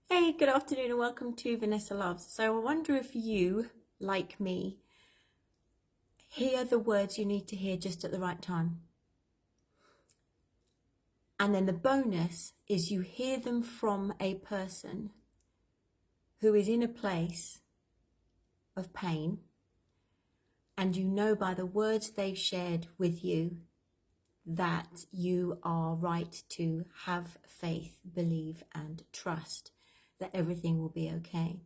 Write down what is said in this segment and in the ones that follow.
Hey, good afternoon and welcome to Vanessa Loves. So I wonder if you, like me, hear the words you need to hear just at the right time. And then the bonus is you hear them from a person who is in a place of pain, and you know by the words they've shared with you that you are right to have faith, believe and trust that everything will be okay.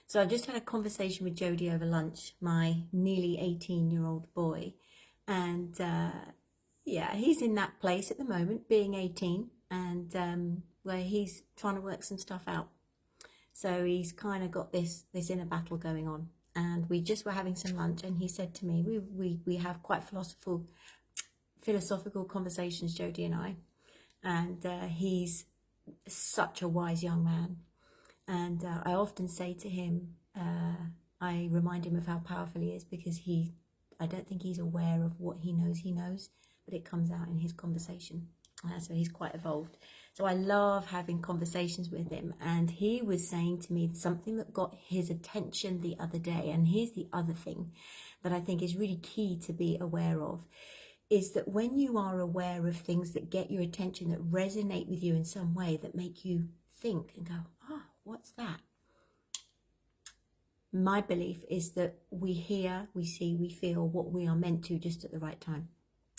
So I just had a conversation with Jodi over lunch, my nearly 18-year-old boy. And yeah, he's in that place at the moment, being 18, and where he's trying to work some stuff out. So he's kind of got this inner battle going on. And we just were having some lunch, and he said to me, we have quite philosophical conversations, Jodi and I. And he's such a wise young man. And I often say to him, I remind him of how powerful he is, because I don't think he's aware of what he knows, but it comes out in his conversation. So he's quite evolved. So I love having conversations with him. And he was saying to me something that got his attention the other day. And here's the other thing that I think is really key to be aware of, is that when you are aware of things that get your attention, that resonate with you in some way, that make you think and go, oh, what's that? My belief is that we hear, we see, we feel what we are meant to just at the right time.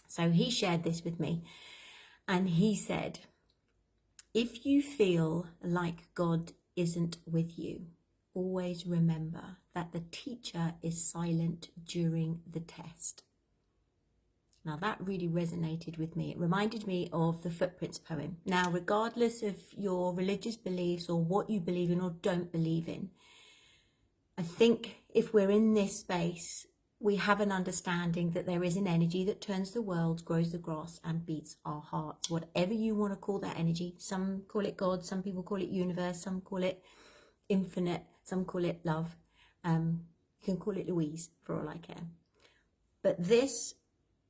So he shared this with me, and he said, if you feel like God isn't with you, always remember that the teacher is silent during the test. Now that really resonated with me. It reminded me of the Footprints poem. Now, regardless of your religious beliefs or what you believe in or don't believe in, I think if we're in this space, we have an understanding that there is an energy that turns the world, grows the grass and beats our hearts. Whatever you want to call that energy. Some call it God, some people call it universe, some call it infinite, some call it love. You can call it Louise for all I care. But this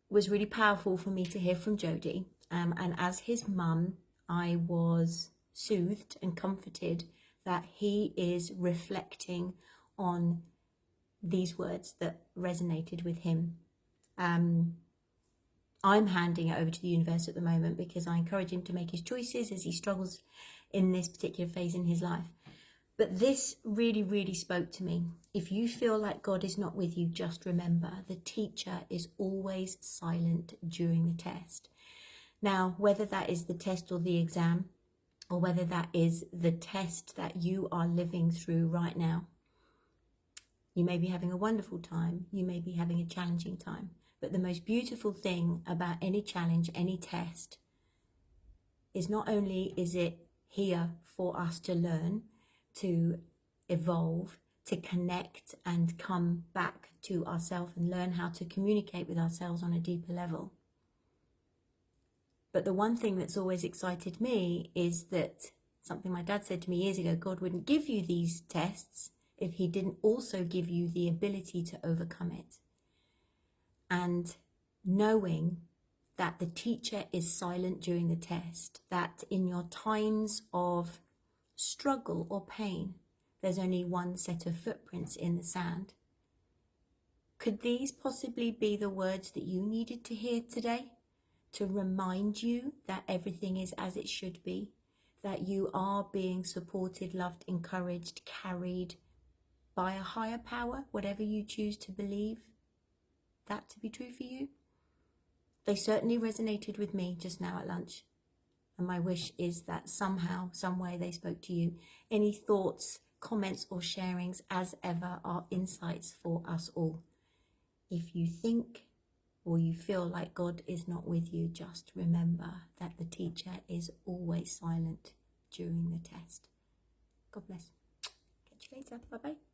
was really powerful for me to hear from Jodi. And as his mum, I was soothed and comforted that he is reflecting on these words that resonated with him. I'm handing it over to the universe at the moment, because I encourage him to make his choices as he struggles in this particular phase in his life. But this really, really spoke to me. If you feel like God is not with you, just remember the teacher is always silent during the test. Now, whether that is the test or the exam, or whether that is the test that you are living through right now, you may be having a wonderful time, you may be having a challenging time. But the most beautiful thing about any challenge, any test, is not only is it here for us to learn, to evolve, to connect and come back to ourselves and learn how to communicate with ourselves on a deeper level. But the one thing that's always excited me is that something my dad said to me years ago, God wouldn't give you these tests if he didn't also give you the ability to overcome it. And knowing that the teacher is silent during the test, that in your times of struggle or pain, there's only one set of footprints in the sand. Could these possibly be the words that you needed to hear today, to remind you that everything is as it should be, that you are being supported, loved, encouraged, carried by a higher power, whatever you choose to believe that to be true for you? They certainly resonated with me just now at lunch. And my wish is that somehow, some way they spoke to you. Any thoughts, comments or sharings, as ever, are insights for us all. If you think or you feel like God is not with you, just remember that the teacher is always silent during the test. God bless. Catch you later. Bye-bye.